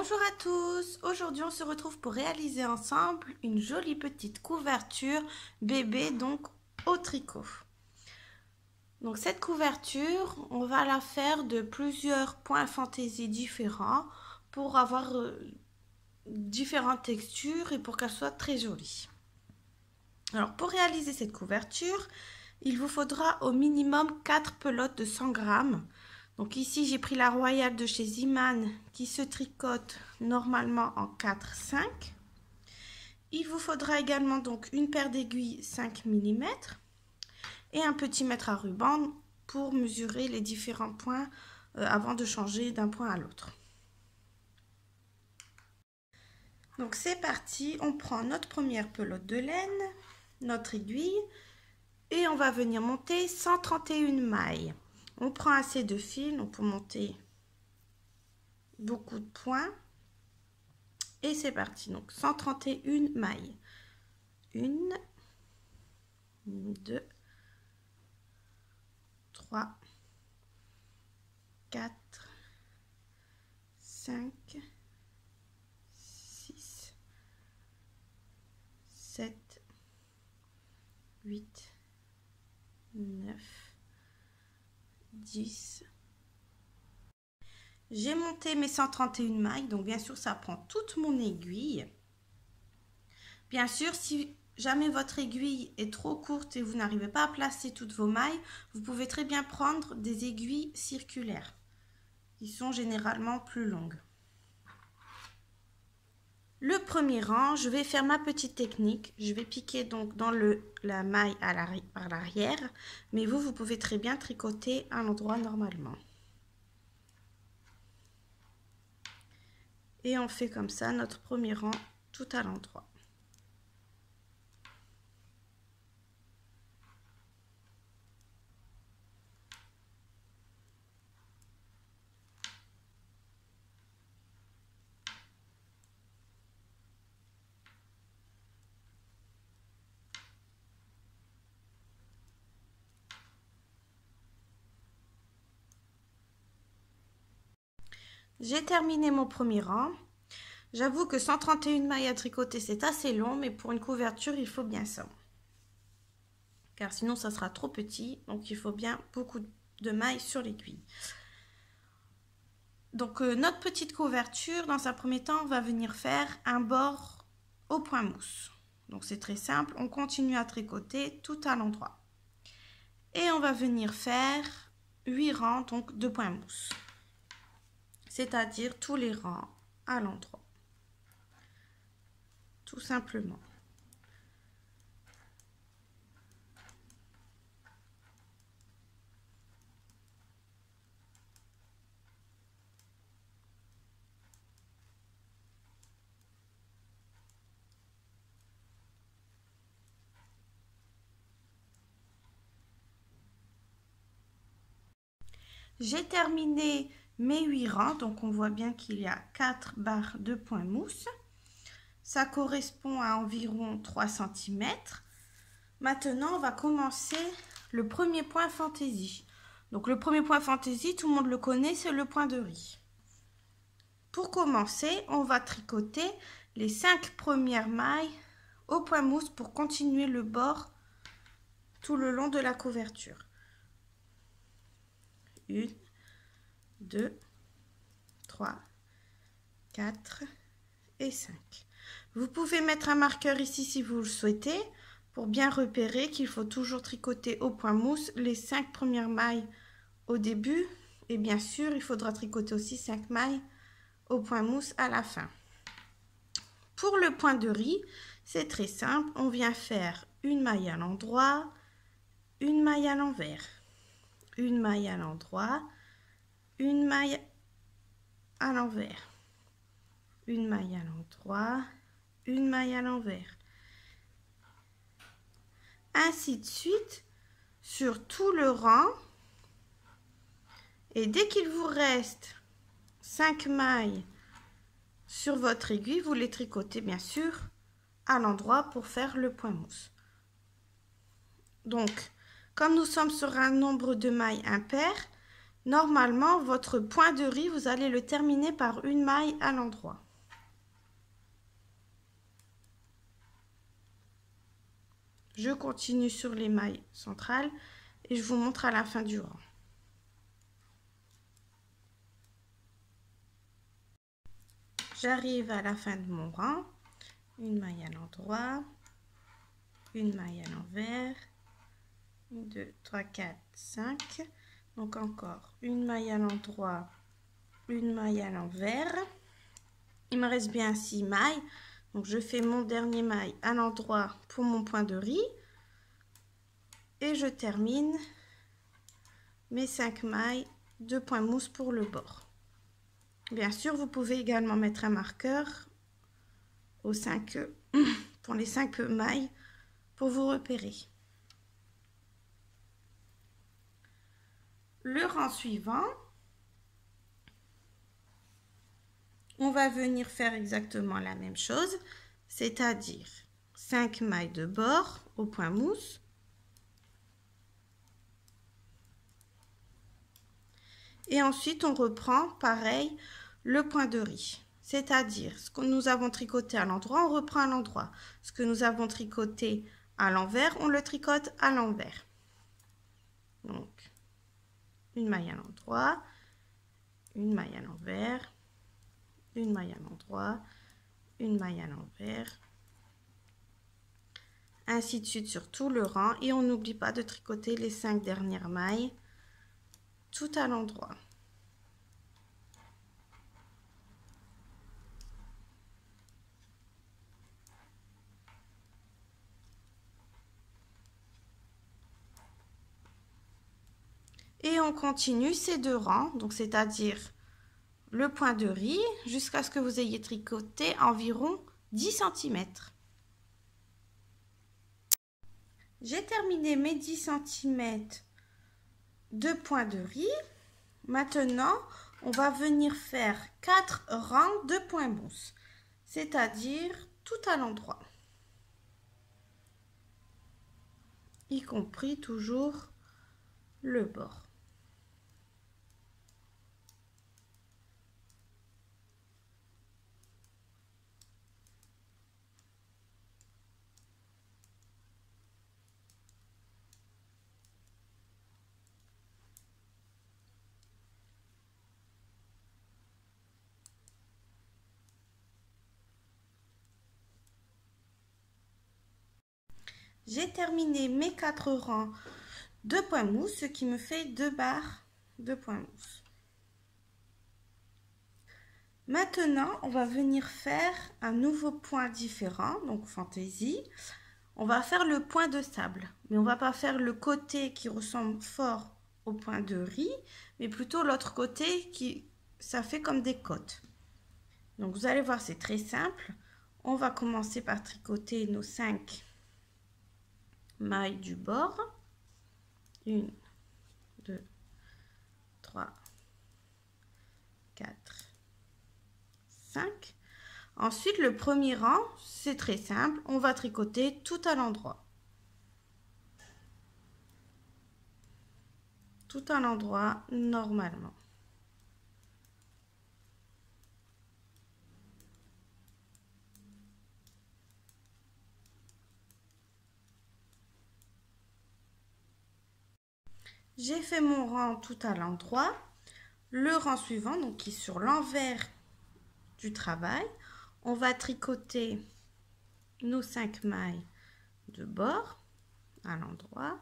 Bonjour à tous, aujourd'hui on se retrouve pour réaliser ensemble une jolie petite couverture bébé donc au tricot. Donc cette couverture, on va la faire de plusieurs points fantaisie différents pour avoir différentes textures et pour qu'elle soit très jolie. Alors pour réaliser cette couverture, il vous faudra au minimum 4 pelotes de 100 grammes. Donc ici, j'ai pris la Royale de chez Ziman qui se tricote normalement en 4-5. Il vous faudra également donc une paire d'aiguilles 5 mm et un petit mètre à ruban pour mesurer les différents points avant de changer d'un point à l'autre. Donc c'est parti, on prend notre première pelote de laine, notre aiguille et on va venir monter 131 mailles. On prend assez de fil pour monter beaucoup de points. Et c'est parti. Donc 131 mailles. 1, 2, 3, 4, 5, 6, 7, 8, 9, 10. J'ai monté mes 131 mailles, donc bien sûr ça prend toute mon aiguille. Bien sûr, si jamais votre aiguille est trop courte et vous n'arrivez pas à placer toutes vos mailles, vous pouvez très bien prendre des aiguilles circulaires qui sont généralement plus longues. Le premier rang, je vais faire ma petite technique. Je vais piquer donc dans la maille par l'arrière, mais vous pouvez très bien tricoter à l'endroit normalement. Et on fait comme ça notre premier rang tout à l'endroit. J'ai terminé mon premier rang. J'avoue que 131 mailles à tricoter, c'est assez long, mais pour une couverture, il faut bien ça. Car sinon, ça sera trop petit. Donc, il faut bien beaucoup de mailles sur l'aiguille. Donc, notre petite couverture, dans un premier temps, on va venir faire un bord au point mousse. Donc, c'est très simple. On continue à tricoter tout à l'endroit. Et on va venir faire 8 rangs donc, de point mousse. C'est-à-dire tous les rangs à l'endroit. Tout simplement. J'ai terminé mes 8 rangs, donc on voit bien qu'il y a 4 barres de point mousse. Ça correspond à environ 3 cm. Maintenant, on va commencer le premier point fantaisie. Donc le premier point fantaisie, tout le monde le connaît, c'est le point de riz. Pour commencer, on va tricoter les 5 premières mailles au point mousse pour continuer le bord tout le long de la couverture. 1, 2, 3, 4 et 5. Vous pouvez mettre un marqueur ici si vous le souhaitez pour bien repérer qu'il faut toujours tricoter au point mousse les 5 premières mailles au début et bien sûr il faudra tricoter aussi 5 mailles au point mousse à la fin. Pour le point de riz, c'est très simple, on vient faire une maille à l'endroit, une maille à l'envers, une maille à l'endroit, une maille à l'envers, une maille à l'endroit, une maille à l'envers. Ainsi de suite sur tout le rang. Et dès qu'il vous reste 5 mailles sur votre aiguille, vous les tricotez bien sûr à l'endroit pour faire le point mousse. Donc, comme nous sommes sur un nombre de mailles impair, Normalement, votre point de riz, vous allez le terminer par une maille à l'endroit. Je continue sur les mailles centrales et je vous montre à la fin du rang. J'arrive à la fin de mon rang, une maille à l'endroit, une maille à l'envers, 1, 2, 3, 4, 5. Donc encore une maille à l'endroit, une maille à l'envers. Il me reste bien 6 mailles. Donc je fais mon dernier maille à l'endroit pour mon point de riz. Et je termine mes 5 mailles de point mousse pour le bord. Bien sûr, vous pouvez également mettre un marqueur aux 5, pour les 5 mailles pour vous repérer. Le rang suivant, on va venir faire exactement la même chose, c'est-à-dire 5 mailles de bord au point mousse. Et ensuite, on reprend pareil le point de riz. C'est-à-dire, ce que nous avons tricoté à l'endroit, on reprend à l'endroit. Ce que nous avons tricoté à l'envers, on le tricote à l'envers. Donc, une maille à l'endroit, une maille à l'envers, une maille à l'endroit, une maille à l'envers, ainsi de suite sur tout le rang. Et on n'oublie pas de tricoter les 5 dernières mailles tout à l'endroit. Et on continue ces 2 rangs, donc c'est-à-dire le point de riz jusqu'à ce que vous ayez tricoté environ 10 cm. J'ai terminé mes 10 cm de point de riz. Maintenant, on va venir faire 4 rangs de point mousse, c'est-à-dire tout à l'endroit, y compris toujours le bord. J'ai terminé mes 4 rangs de point mousse, ce qui me fait 2 barres de point mousse. Maintenant, on va venir faire un nouveau point différent, donc fantaisie. On va faire le point de sable, mais on va pas faire le côté qui ressemble fort au point de riz, mais plutôt l'autre côté qui, ça fait comme des côtes. Donc vous allez voir, c'est très simple. On va commencer par tricoter nos 5 mailles du bord. 1, 2, 3, 4, 5. Ensuite, le premier rang, c'est très simple. On va tricoter tout à l'endroit. Tout à l'endroit, normalement. J'ai fait mon rang tout à l'endroit. Le rang suivant, donc qui est sur l'envers du travail, on va tricoter nos 5 mailles de bord à l'endroit.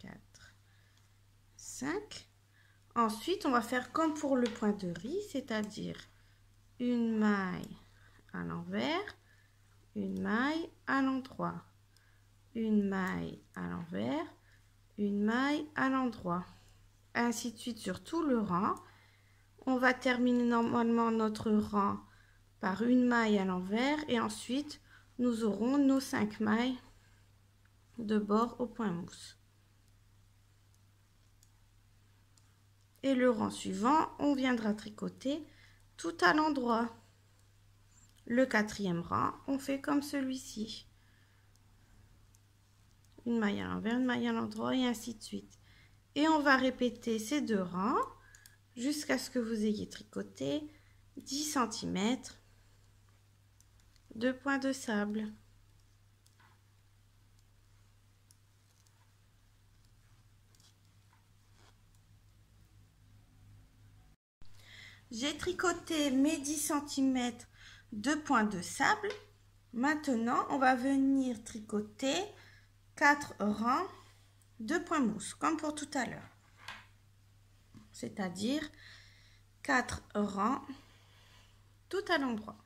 4, 5. Ensuite, on va faire comme pour le point de riz, c'est-à-dire une maille à l'envers, une maille à l'endroit, une maille à l'envers, une maille à l'endroit, ainsi de suite sur tout le rang. On va terminer normalement notre rang par une maille à l'envers et ensuite nous aurons nos 5 mailles de bord au point mousse. Et le rang suivant, on viendra tricoter tout à l'endroit. Le 4e rang, on fait comme celui-ci. Une maille à l'envers, une maille à l'endroit et ainsi de suite. Et on va répéter ces 2 rangs jusqu'à ce que vous ayez tricoté 10 cm de point de sable. J'ai tricoté mes 10 cm de point de sable. Maintenant, on va venir tricoter 4 rangs de point mousse, comme pour tout à l'heure. C'est-à-dire 4 rangs tout à l'endroit.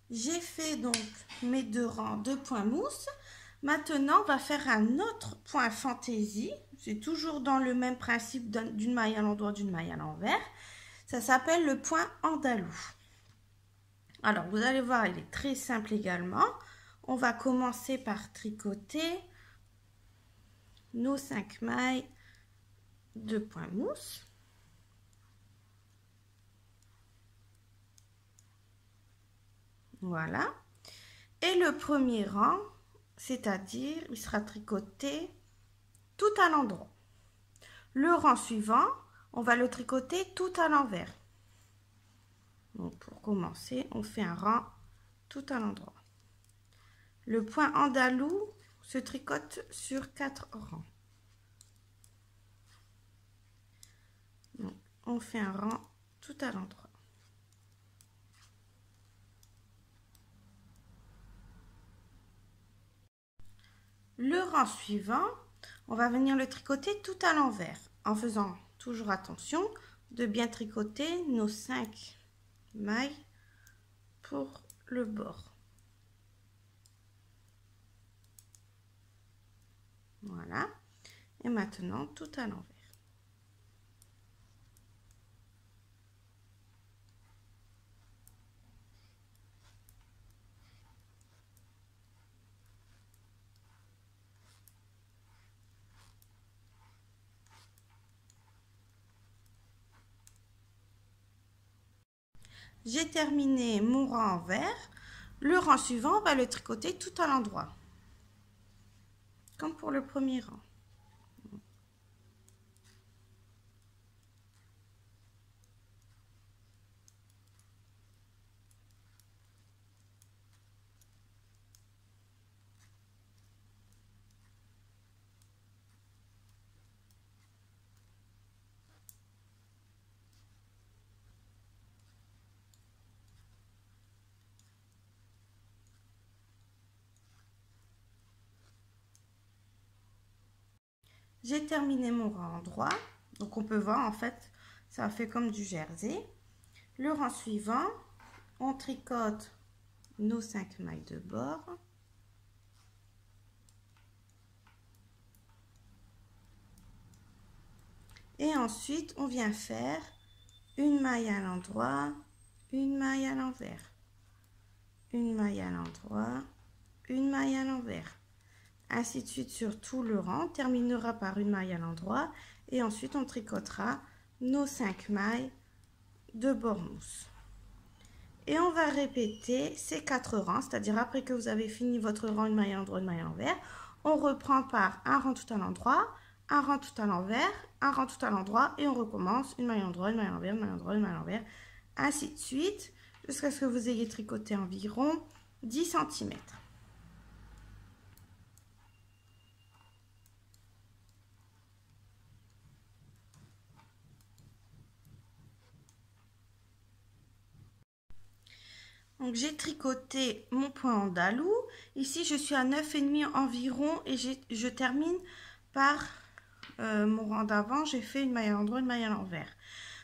J'ai fait donc mes 2 rangs de point mousse. Maintenant, on va faire un autre point fantaisie. C'est toujours dans le même principe d'une maille à l'endroit, d'une maille à l'envers. Ça s'appelle le point andalou. Alors, vous allez voir, il est très simple également. On va commencer par tricoter nos 5 mailles de point mousse. Voilà. Et le premier rang, c'est-à-dire, il sera tricoté tout à l'endroit. Le rang suivant, on va le tricoter tout à l'envers. Donc, pour commencer, on fait un rang tout à l'endroit. Le point andalou se tricote sur 4 rangs. Donc, on fait un rang tout à l'endroit. Le rang suivant, on va venir le tricoter tout à l'envers, en faisant toujours attention de bien tricoter nos 5 mailles pour le bord. Voilà. Et maintenant, tout à l'envers. J'ai terminé mon rang envers. Le rang suivant, on va le tricoter tout à l'endroit, comme pour le premier rang. J'ai terminé mon rang droit, donc on peut voir en fait, ça fait comme du jersey. Le rang suivant, on tricote nos 5 mailles de bord. Et ensuite, on vient faire une maille à l'endroit, une maille à l'envers, une maille à l'endroit, une maille à l'envers. Ainsi de suite sur tout le rang, on terminera par une maille à l'endroit et ensuite on tricotera nos 5 mailles de bord mousse. Et on va répéter ces 4 rangs, c'est-à-dire après que vous avez fini votre rang, une maille à l'endroit, une maille à l'envers, on reprend par un rang tout à l'endroit, un rang tout à l'envers, un rang tout à l'endroit et on recommence une maille à l'endroit, une maille à l'envers, une maille à l'endroit, une maille à l'envers, ainsi de suite jusqu'à ce que vous ayez tricoté environ 10 cm. Donc j'ai tricoté mon point andalou. Ici je suis à 9,5 environ et je termine par mon rang d'avant. J'ai fait une maille à l'endroit, une maille à l'envers.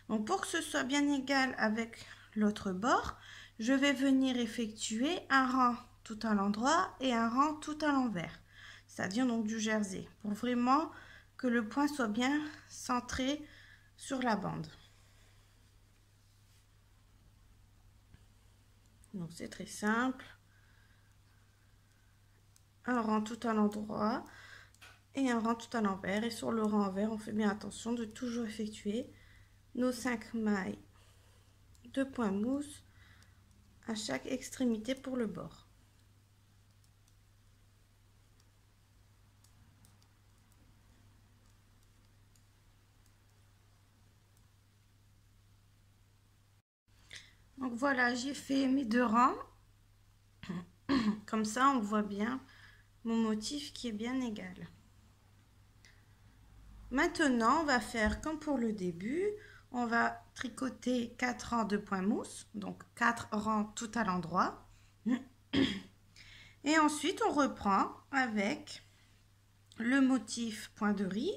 Donc pour que ce soit bien égal avec l'autre bord, je vais venir effectuer un rang tout à l'endroit et un rang tout à l'envers. C'est-à-dire donc du jersey. Pour vraiment que le point soit bien centré sur la bande. Donc c'est très simple. un rang tout à l'endroit et un rang tout à l'envers. Et sur le rang envers, on fait bien attention de toujours effectuer nos 5 mailles de point mousse à chaque extrémité pour le bord. Donc voilà, j'ai fait mes 2 rangs. Comme ça, on voit bien mon motif qui est bien égal. Maintenant, on va faire comme pour le début. On va tricoter 4 rangs de point mousse, donc 4 rangs tout à l'endroit. Et ensuite, on reprend avec le motif point de riz.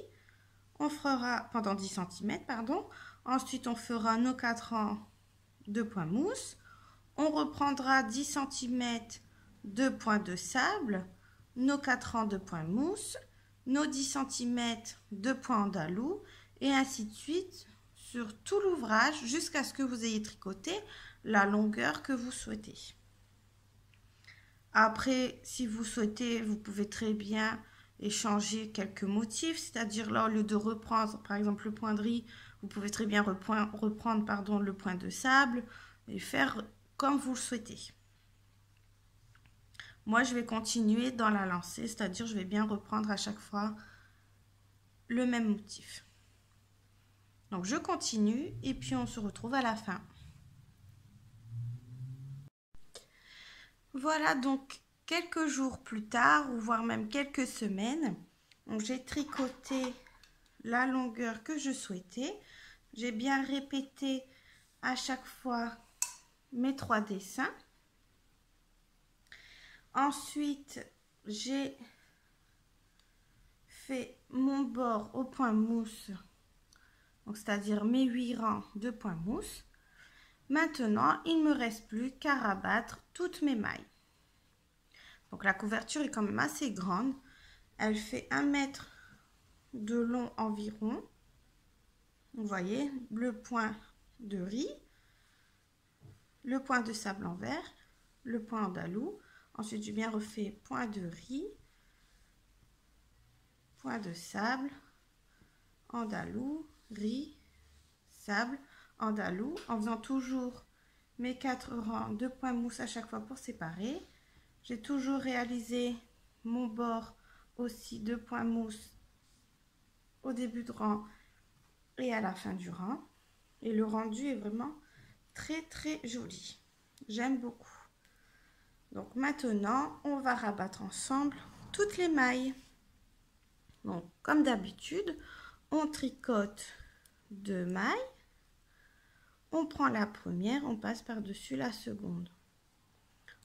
On fera pendant 10 cm, pardon. Ensuite, on fera nos 4 rangs de point mousse. On reprendra 10 cm de point de sable, nos 4 rangs de point mousse, nos 10 cm de point andalou, et ainsi de suite sur tout l'ouvrage jusqu'à ce que vous ayez tricoté la longueur que vous souhaitez. Après, si vous souhaitez, vous pouvez très bien échanger quelques motifs, c'est-à-dire là, au lieu de reprendre par exemple le point de riz, vous pouvez très bien reprendre pardon, le point de sable et faire comme vous le souhaitez. Moi, je vais continuer dans la lancée, c'est-à-dire je vais bien reprendre à chaque fois le même motif. Donc, je continue et puis on se retrouve à la fin. Voilà donc quelques jours plus tard, ou voire même quelques semaines. J'ai tricoté la longueur que je souhaitais. J'ai bien répété à chaque fois mes 3 dessins. Ensuite, j'ai fait mon bord au point mousse, c'est-à-dire mes 8 rangs de point mousse. Maintenant, il ne me reste plus qu'à rabattre toutes mes mailles. Donc la couverture est quand même assez grande. Elle fait 1 mètre de long environ. Vous voyez, le point de riz, le point de sable en vert, le point andalou. Ensuite, j'ai bien refait point de riz, point de sable, andalou, riz, sable, andalou, en faisant toujours mes 4 rangs de points mousse à chaque fois pour séparer. J'ai toujours réalisé mon bord aussi de points mousse au début de rang et à la fin du rang. Et le rendu est vraiment très très joli. J'aime beaucoup. Donc maintenant, on va rabattre ensemble toutes les mailles. Donc comme d'habitude, on tricote 2 mailles. On prend la première, on passe par-dessus la seconde.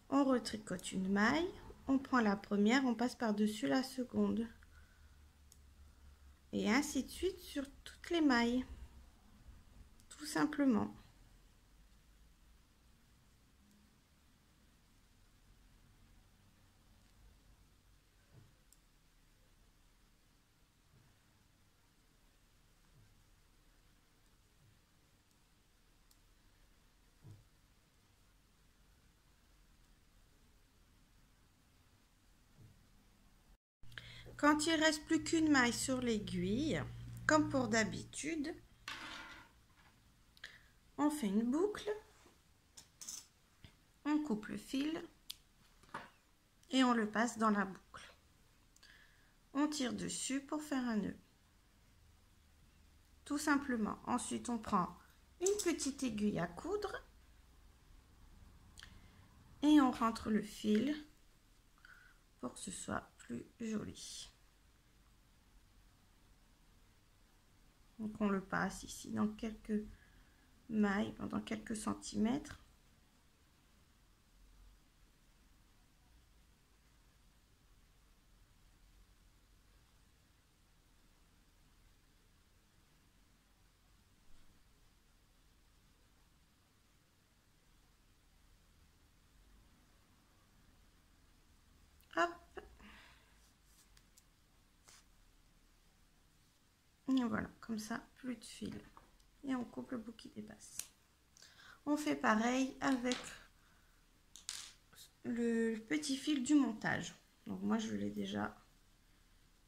On retricote une maille, on prend la première, on passe par-dessus la seconde. Et ainsi de suite sur toutes les mailles. Tout simplement. Quand il reste plus qu'une maille sur l'aiguille, comme pour d'habitude, on fait une boucle, on coupe le fil et on le passe dans la boucle. On tire dessus pour faire un nœud. Tout simplement. Ensuite, on prend une petite aiguille à coudre et on rentre le fil pour que ce soit plus joli. Donc on le passe ici dans quelques mailles, pendant quelques centimètres. Hop. Et voilà, comme ça, plus de fil. Et on coupe le bout qui dépasse. On fait pareil avec le petit fil du montage. Donc moi je l'ai déjà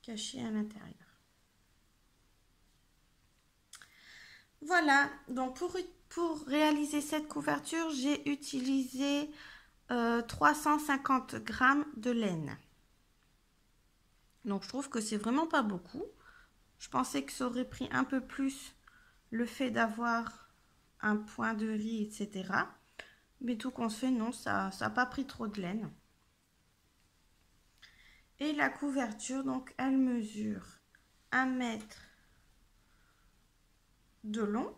caché à l'intérieur. Voilà, donc pour réaliser cette couverture, j'ai utilisé 350 grammes de laine. Donc je trouve que c'est vraiment pas beaucoup. Je pensais que ça aurait pris un peu plus le fait d'avoir un point de riz, etc. Mais tout qu'on se fait, non, ça n'a pas pris trop de laine. Et la couverture, donc elle mesure 1 mètre de long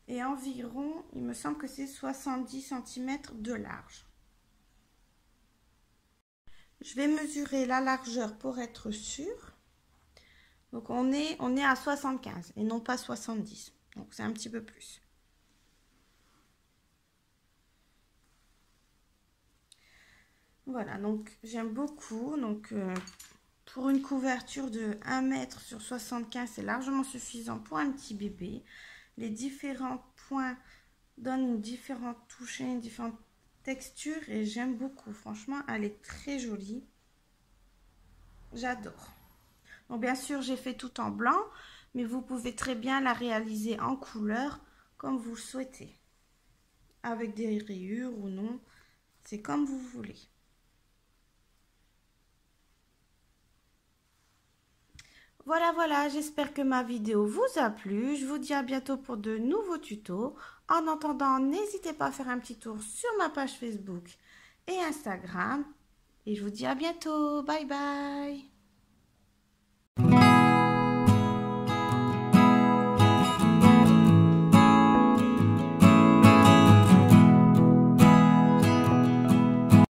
et environ, il me semble que c'est 70 cm de large. Je vais mesurer la largeur pour être sûre. Donc on est à 75 et non pas 70. Donc c'est un petit peu plus. Voilà, donc j'aime beaucoup. Donc pour une couverture de 1 mètre sur 75, c'est largement suffisant pour un petit bébé. Les différents points donnent une différente touche, une différente texture et j'aime beaucoup. Franchement, elle est très jolie. J'adore. Donc bien sûr, j'ai fait tout en blanc, mais vous pouvez très bien la réaliser en couleur comme vous le souhaitez. Avec des rayures ou non, c'est comme vous voulez. Voilà, j'espère que ma vidéo vous a plu. Je vous dis à bientôt pour de nouveaux tutos. En attendant, n'hésitez pas à faire un petit tour sur ma page Facebook et Instagram. Et je vous dis à bientôt. Bye bye.